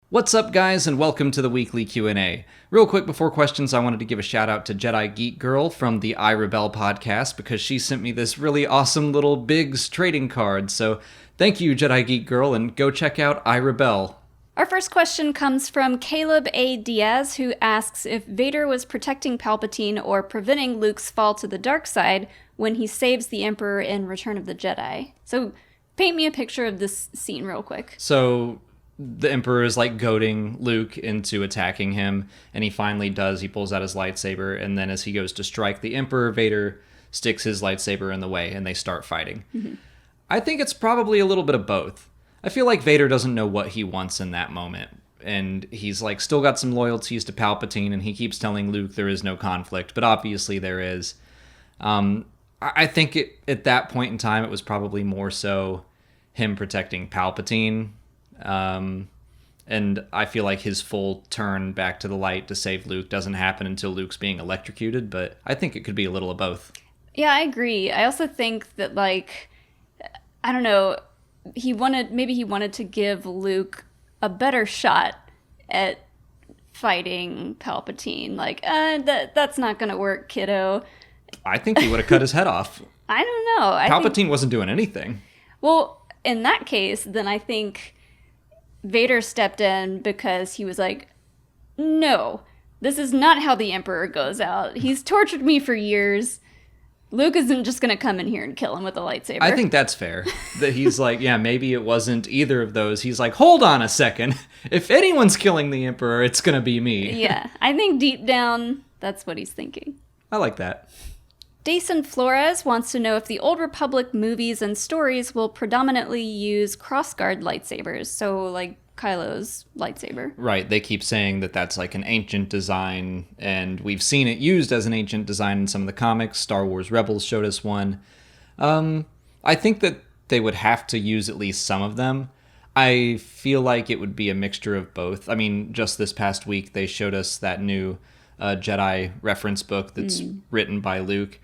What's up, guys, and welcome to the weekly Q&A. Real quick before questions, I wanted to give a shout out to Jedi Geek Girl from the I Rebel podcast because she sent me this really awesome little Biggs trading card. So thank you, Jedi Geek Girl, and go check out I Rebel. Our first question comes from Caleb A. Diaz, who asks if Vader was protecting Palpatine or preventing Luke's fall to the dark side when he saves the Emperor in Return of the Jedi. So paint me a picture of this scene real quick. So the Emperor is like goading Luke into attacking him, and he finally does. He pulls out his lightsaber, and then as he goes to strike the Emperor, Vader sticks his lightsaber in the way, and they start fighting. Mm-hmm. I think it's probably a little bit of both. I feel like Vader doesn't know what he wants in that moment, and he's like still got some loyalties to Palpatine, and he keeps telling Luke there is no conflict, but obviously there is. I think at that point in time, it was probably more so him protecting Palpatine. And I feel like his full turn back to the light to save Luke doesn't happen until Luke's being electrocuted, but I think it could be a little of both. Yeah, I agree. I also think that, like, I don't know, he wanted to give Luke a better shot at fighting Palpatine. Like, that's not gonna work, kiddo. I think he would have cut his head off. I don't know. Palpatine wasn't doing anything. Well, in that case, then I think Vader stepped in because he was like, no, this is not how the Emperor goes out. He's tortured me for years. Luke isn't just going to come in here and kill him with a lightsaber. I think that's fair. That he's like, yeah, maybe it wasn't either of those. He's like, hold on a second. If anyone's killing the Emperor, it's going to be me. Yeah, I think deep down, that's what he's thinking. I like that. Dason Flores wants to know if the Old Republic movies and stories will predominantly use crossguard lightsabers, so like Kylo's lightsaber. Right, they keep saying that that's like an ancient design, and we've seen it used as an ancient design in some of the comics. Star Wars Rebels showed us one. I think that they would have to use at least some of them. I feel like it would be a mixture of both. I mean, just this past week, they showed us that new Jedi reference book that's written by Luke.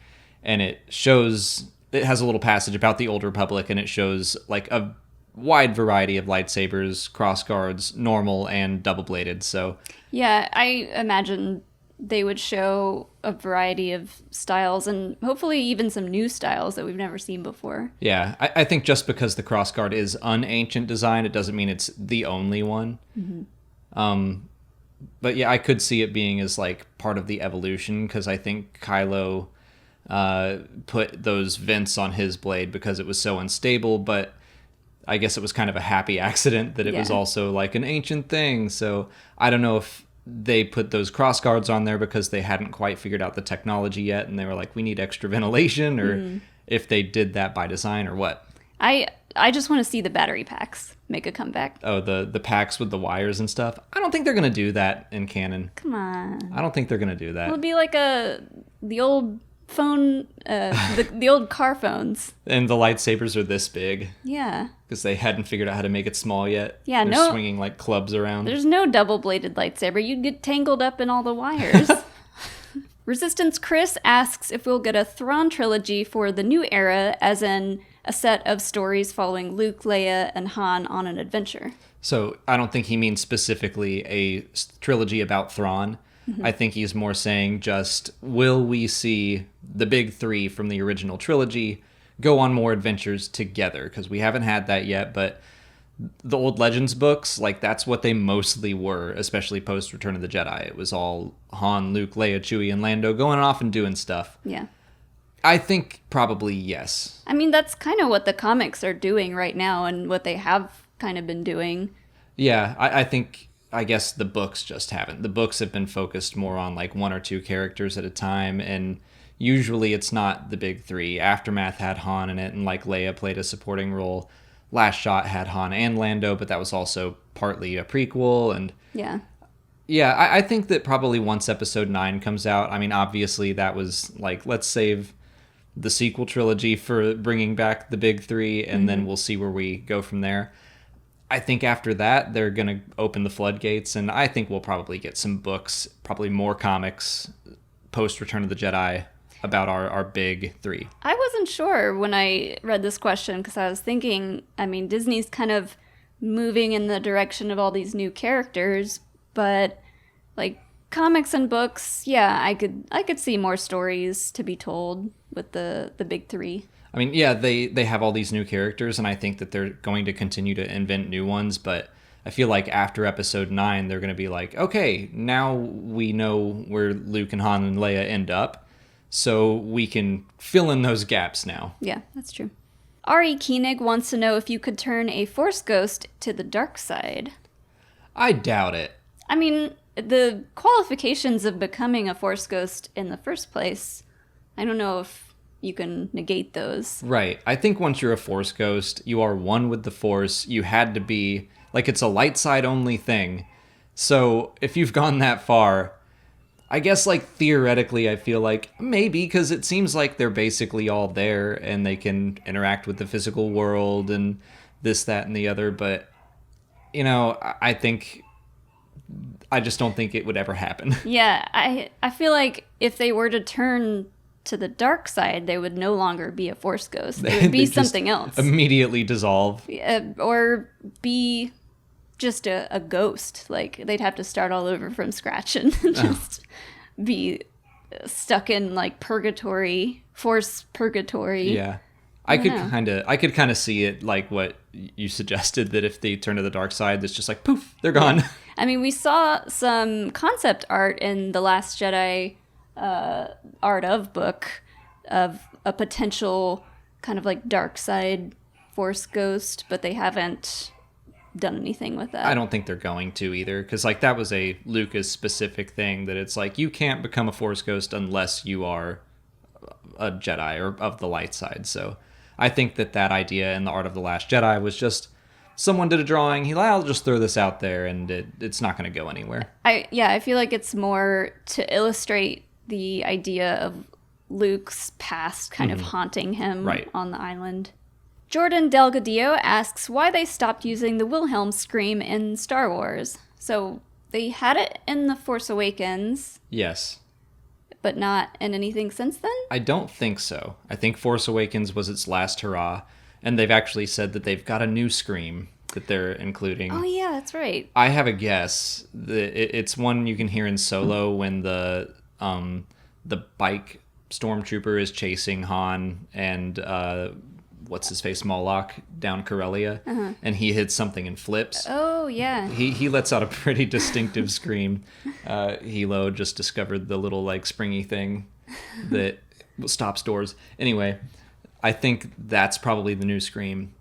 And it has a little passage about the Old Republic, and it shows like a wide variety of lightsabers, crossguards, normal and double-bladed. So yeah, I imagine they would show a variety of styles and hopefully even some new styles that we've never seen before. Yeah, I think just because the crossguard is an ancient design, it doesn't mean it's the only one. Mm-hmm. But yeah, I could see it being as like part of the evolution, because I think Kylo put those vents on his blade because it was so unstable, but I guess it was kind of a happy accident that it was also like an ancient thing. So I don't know if they put those crossguards on there because they hadn't quite figured out the technology yet, and they were like, we need extra ventilation, or if they did that by design or what. I just want to see the battery packs make a comeback. Oh, the packs with the wires and stuff? I don't think they're going to do that in canon. Come on. I don't think they're going to do that. It'll be like the old phone, the old car phones. And the lightsabers are this big. Yeah. Because they hadn't figured out how to make it small yet. Yeah, They're swinging like clubs around. There's no double-bladed lightsaber. You'd get tangled up in all the wires. Resistance Chris asks if we'll get a Thrawn Trilogy for the new era, as in a set of stories following Luke, Leia, and Han on an adventure. So I don't think he means specifically a trilogy about Thrawn. Mm-hmm. I think he's more saying just, will we see the big three from the original trilogy go on more adventures together? Because we haven't had that yet, but the old Legends books, like, that's what they mostly were, especially post Return of the Jedi. It was all Han, Luke, Leia, Chewie, and Lando going off and doing stuff. Yeah. I think probably yes. I mean, that's kind of what the comics are doing right now, and what they have kind of been doing. Yeah, I guess the books just haven't. The books have been focused more on like one or two characters at a time, and usually it's not the big three. Aftermath had Han in it, and like Leia played a supporting role. Last Shot had Han and Lando, but that was also partly a prequel. And yeah, I think that probably once Episode 9 comes out, I mean, obviously that was like, let's save the sequel trilogy for bringing back the big three, and then we'll see where we go from there. I think after that, they're going to open the floodgates, and I think we'll probably get some books, probably more comics, post Return of the Jedi, about our big three. I wasn't sure when I read this question, because I was thinking, I mean, Disney's kind of moving in the direction of all these new characters, but like comics and books, yeah, I could see more stories to be told with the big three. I mean, yeah, they have all these new characters, and I think that they're going to continue to invent new ones, but I feel like after episode 9, they're going to be like, okay, now we know where Luke and Han and Leia end up, so we can fill in those gaps now. Yeah, that's true. Ari Koenig wants to know if you could turn a Force ghost to the dark side. I doubt it. I mean, the qualifications of becoming a Force ghost in the first place, I don't know if you can negate those. Right. I think once you're a Force ghost, you are one with the Force. You had to be, like, it's a light side only thing. So if you've gone that far, I guess, like, theoretically, I feel like maybe, because it seems like they're basically all there and they can interact with the physical world and this, that, and the other. But, you know, I just don't think it would ever happen. Yeah, I feel like if they were to turn to the dark side, they would no longer be a Force ghost. They would be something else. Immediately dissolve. Or be just a ghost. Like, they'd have to start all over from scratch and just be stuck in, like, purgatory, Force purgatory. Yeah. I could kind of see it like what you suggested, that if they turn to the dark side, it's just like, poof, they're gone. I mean, we saw some concept art in The Last Jedi art of book of a potential kind of like dark side Force ghost, but they haven't done anything with that. I don't think they're going to either, because like that was a Lucas specific thing, that it's like you can't become a Force ghost unless you are a Jedi or of the light side. So I think that idea in the Art of the Last Jedi was just someone did a drawing. I'll just throw this out there, and it's not going to go anywhere. I feel like it's more to illustrate the idea of Luke's past kind of haunting him on the island. Jordan Delgadillo asks why they stopped using the Wilhelm Scream in Star Wars. So they had it in The Force Awakens. Yes. But not in anything since then? I don't think so. I think Force Awakens was its last hurrah, and they've actually said that they've got a new Scream that they're including. Oh yeah, that's right. I have a guess. It's one you can hear in Solo when the bike stormtrooper is chasing Han and what's his face, Moloch, down Corellia, and he hits something and flips. Oh yeah. He lets out a pretty distinctive scream. Hilo just discovered the little like springy thing that stops doors. Anyway, I think that's probably the new Scream.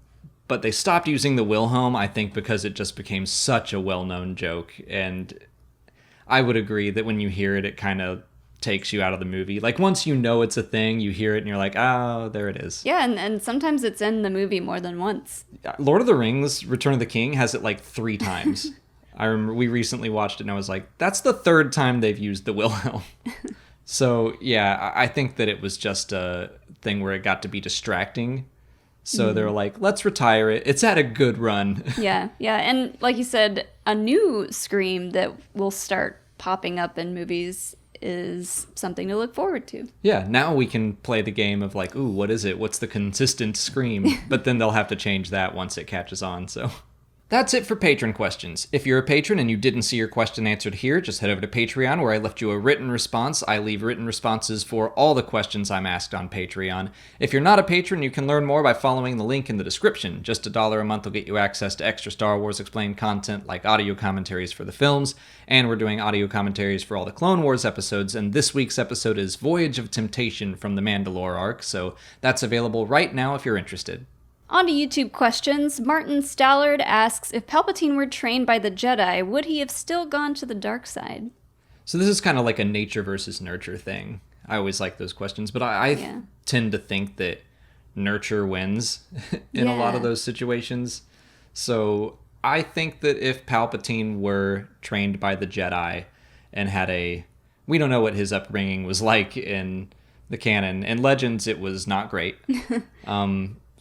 But they stopped using the Wilhelm, I think, because it just became such a well-known joke. And I would agree that when you hear it, it kind of takes you out of the movie. Like, once you know it's a thing, you hear it and you're like, oh, there it is. Yeah, and sometimes it's in the movie more than once. Lord of the Rings, Return of the King, has it like 3 times. I remember we recently watched it and I was like, that's the 3rd time they've used the Wilhelm. So, yeah, I think that it was just a thing where it got to be distracting. So they were like, let's retire it. It's had a good run. Yeah. And like you said, a new Scream that will start popping up in movies is something to look forward to. Yeah, now we can play the game of like, ooh, what is it? What's the consistent Scream? But then they'll have to change that once it catches on, so... That's it for patron questions. If you're a patron and you didn't see your question answered here, just head over to Patreon where I left you a written response. I leave written responses for all the questions I'm asked on Patreon. If you're not a patron, you can learn more by following the link in the description. Just $1 a month will get you access to extra Star Wars Explained content like audio commentaries for the films, and we're doing audio commentaries for all the Clone Wars episodes, and this week's episode is Voyage of Temptation from the Mandalore arc, so that's available right now if you're interested. On to YouTube questions. Martin Stallard asks, if Palpatine were trained by the Jedi, would he have still gone to the dark side? So this is kind of like a nature versus nurture thing. I always like those questions, but I tend to think that nurture wins in a lot of those situations. So I think that if Palpatine were trained by the Jedi and had we don't know what his upbringing was like in the canon. In Legends, it was not great.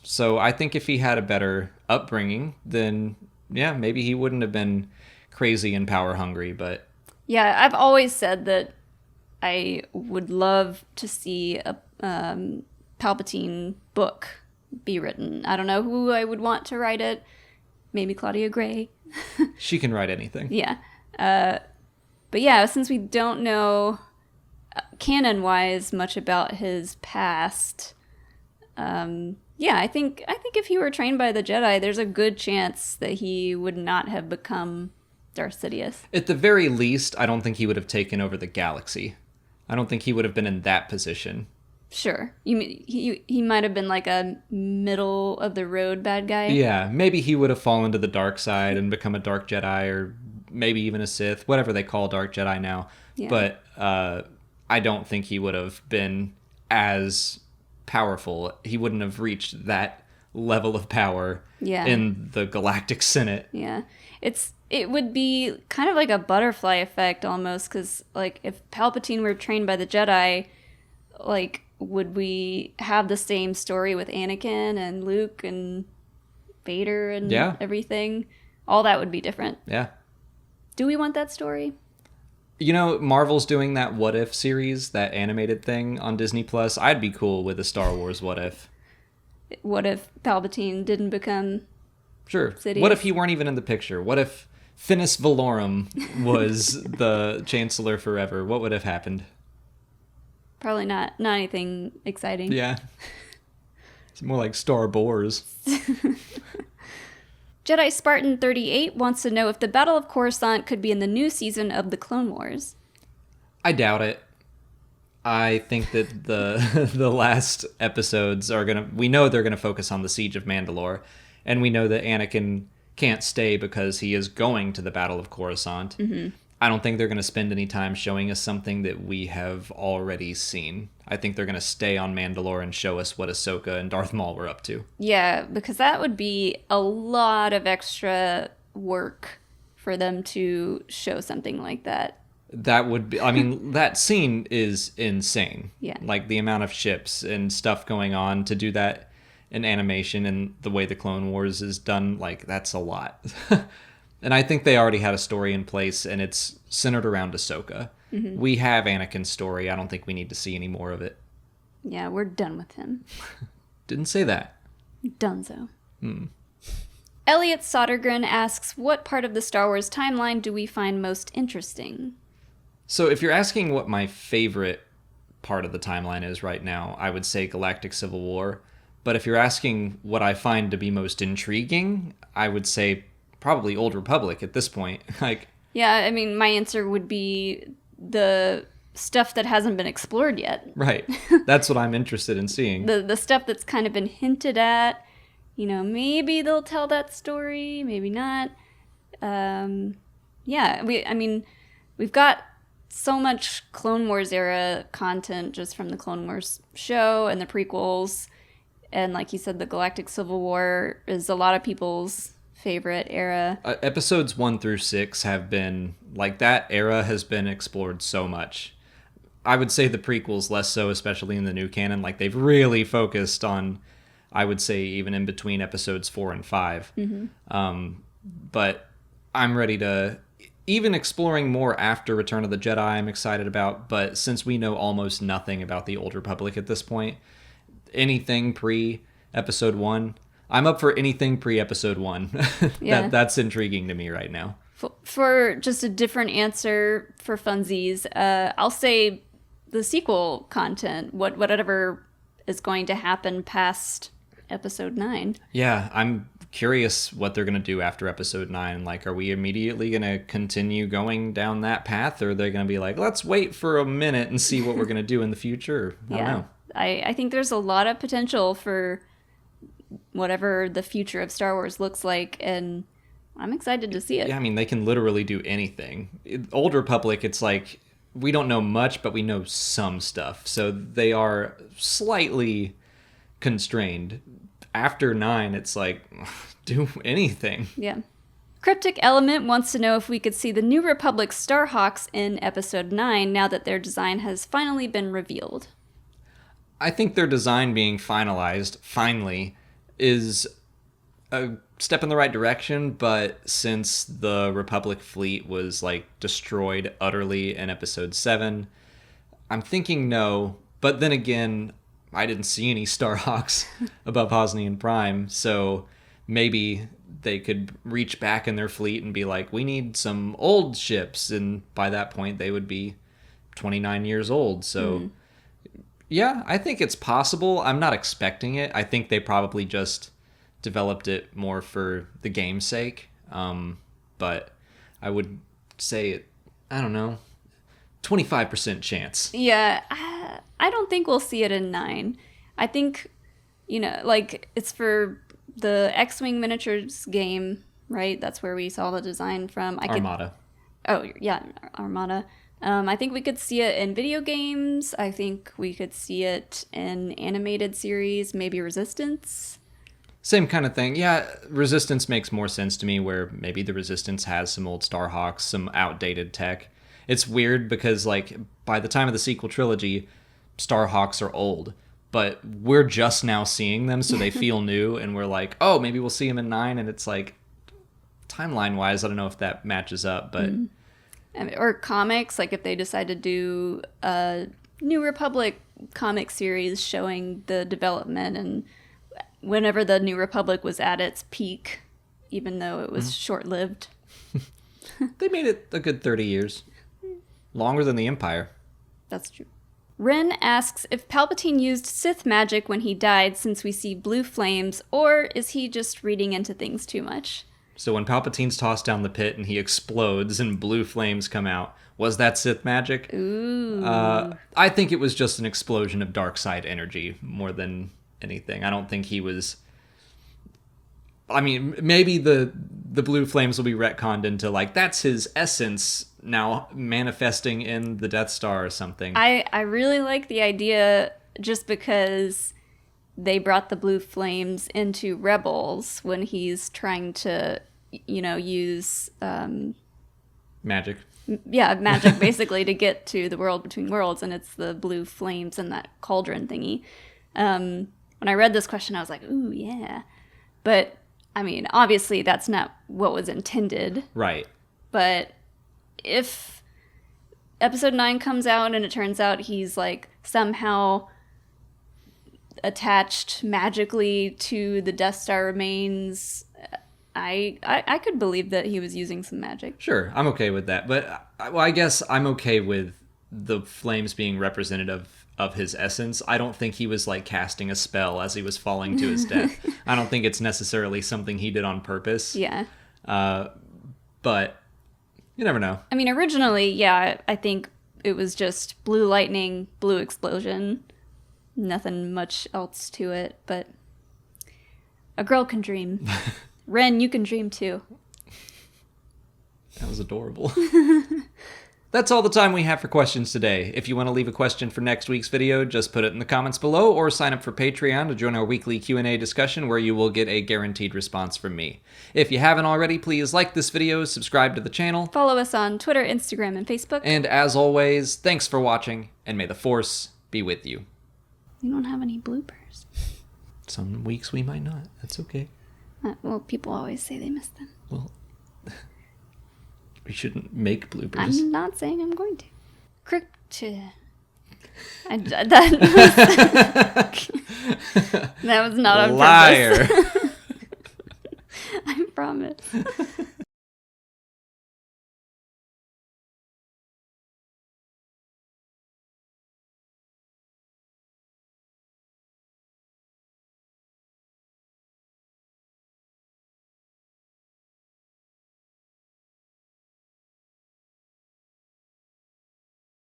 So I think if he had a better upbringing, then, yeah, maybe he wouldn't have been crazy and power hungry, but... Yeah, I've always said that I would love to see a Palpatine book be written. I don't know who I would want to write it. maybe Claudia Gray. She can write anything. Yeah. But yeah, since we don't know canon-wise much about his past, yeah, I think if he were trained by the Jedi, there's a good chance that he would not have become Darth Sidious. At the very least, I don't think he would have taken over the galaxy. I don't think he would have been in that position. Sure. You mean he might have been like a middle of the road bad guy? Yeah, maybe he would have fallen to the dark side and become a Dark Jedi, or maybe even a Sith, whatever they call Dark Jedi now. Yeah. But I don't think he would have been as powerful. He wouldn't have reached that level of power in the Galactic Senate. Yeah. It would be kind of like a butterfly effect almost, because like if Palpatine were trained by the Jedi, like would we have the same story with Anakin and Luke and Vader and everything? All that would be different. Yeah. Do we want that story? You know, Marvel's doing that What If series, that animated thing on Disney Plus. I'd be cool with a Star Wars What If. What if Palpatine didn't become Sidious? What if he weren't even in the picture? What if Finis Valorum was the Chancellor forever? What would have happened? Probably not anything exciting. Yeah. It's more like Star Wars. Jedi Spartan 38 wants to know if the Battle of Khorasan could be in the new season of the Clone Wars. I doubt it. I think that the last episodes we know they're gonna focus on the Siege of Mandalore, and we know that Anakin can't stay because he is going to the Battle of Khorasan. Mm-hmm. I don't think they're going to spend any time showing us something that we have already seen. I think they're going to stay on Mandalore and show us what Ahsoka and Darth Maul were up to. Yeah, because that would be a lot of extra work for them to show something like that. That would be, I mean, that scene is insane. Yeah. Like the amount of ships and stuff going on to do that in animation and the way the Clone Wars is done, like that's a lot. And I think they already had a story in place, and it's centered around Ahsoka. Mm-hmm. We have Anakin's story. I don't think we need to see any more of it. Yeah, we're done with him. Didn't say that. Dunzo. Elliot Sodergren asks, what part of the Star Wars timeline do we find most interesting? So if you're asking what my favorite part of the timeline is right now, I would say Galactic Civil War. But if you're asking what I find to be most intriguing, I would say probably Old Republic at this point. Yeah, I mean, my answer would be the stuff that hasn't been explored yet. Right. That's what I'm interested in seeing. The stuff that's kind of been hinted at. You know, maybe they'll tell that story, maybe not. Yeah, we've got so much Clone Wars era content just from the Clone Wars show and the prequels. And like you said, the Galactic Civil War is a lot of people's favorite era. Episodes 1 through 6 have been, like, that era has been explored so much. I would say the prequels less so, especially in the new canon. Like, they've really focused on, I would say, even in between episodes 4 and 5. Mm-hmm. But I'm ready to, even exploring more after Return of the Jedi, I'm excited about. But since we know almost nothing about the Old Republic at this point, anything pre-episode 1, I'm up for anything pre-episode 1. Yeah. That's intriguing to me right now. For just a different answer for funsies, I'll say the sequel content, whatever is going to happen past episode 9. Yeah, I'm curious what they're going to do after episode 9. Like, are we immediately going to continue going down that path, or are they going to be like, let's wait for a minute and see what we're going to do in the future? I don't know. I think there's a lot of potential for whatever the future of Star Wars looks like, and I'm excited to see it. Yeah, I mean, they can literally do anything. Old Republic, it's like, we don't know much, but we know some stuff. So they are slightly constrained. After 9, it's like, do anything. Yeah. Cryptic Element wants to know if we could see the New Republic Starhawks in episode 9 now that their design has finally been revealed. I think their design being finalized, finally, is a step in the right direction, but since the Republic fleet was, like, destroyed utterly in episode 7, I'm thinking no, but then again, I didn't see any Starhawks above Hosnian Prime, so maybe they could reach back in their fleet and be like, we need some old ships. And by that point, they would be 29 years old. So, yeah, I think it's possible. I'm not expecting it. I think they probably just developed it more for the game's sake. But I would say, I don't know, 25% chance. Yeah, I don't think we'll see it in 9. I think, like, it's for the X-Wing miniatures game, right? That's where we saw the design from. Armada. Armada. I think we could see it in video games. I think we could see it in animated series, maybe Resistance. Same kind of thing. Yeah, Resistance makes more sense to me, where maybe the Resistance has some old Starhawks, some outdated tech. It's weird because, like, by the time of the sequel trilogy, Starhawks are old. But we're just now seeing them, so they feel new, and we're like, oh, maybe we'll see them in 9, and it's like, timeline-wise, I don't know if that matches up, but... Or comics, like if they decide to do a New Republic comic series showing the development and whenever the New Republic was at its peak, even though it was short-lived. They made it a good 30 years. Longer than the Empire. That's true. Ren asks if Palpatine used Sith magic when he died since we see blue flames, or is he just reading into things too much? So when Palpatine's tossed down the pit and he explodes and blue flames come out, was that Sith magic? Ooh. I think it was just an explosion of dark side energy more than anything. I don't think he was... I mean, maybe the blue flames will be retconned into, like, that's his essence now manifesting in the Death Star or something. I really like the idea just because they brought the blue flames into Rebels when he's trying to, use... magic. Yeah, magic, basically, to get to the world between worlds, and it's the blue flames and that cauldron thingy. When I read this question, I was like, ooh, yeah. But... I mean, obviously that's not what was intended. Right. But if episode 9 comes out and it turns out he's like somehow attached magically to the Death Star remains, I could believe that he was using some magic. Sure, I'm okay with that. But I guess I'm okay with the flames being representative of his essence. I don't think he was like casting a spell as he was falling to his death. I don't think it's necessarily something he did on purpose. Yeah. But you never know. I mean, originally, yeah, I think it was just blue lightning, blue explosion. Nothing much else to it, but a girl can dream. Ren, you can dream too. That was adorable. That's all the time we have for questions today. If you want to leave a question for next week's video, just put it in the comments below or sign up for Patreon to join our weekly Q&A discussion where you will get a guaranteed response from me. If you haven't already, please like this video, subscribe to the channel. Follow us on Twitter, Instagram, and Facebook. And as always, thanks for watching, and may the Force be with you. We don't have any bloopers. Some weeks we might not. That's okay. Well, people always say they miss them. Well... We shouldn't make bloopers. I'm not saying I'm going to. That was not on Liar. purpose. I promise.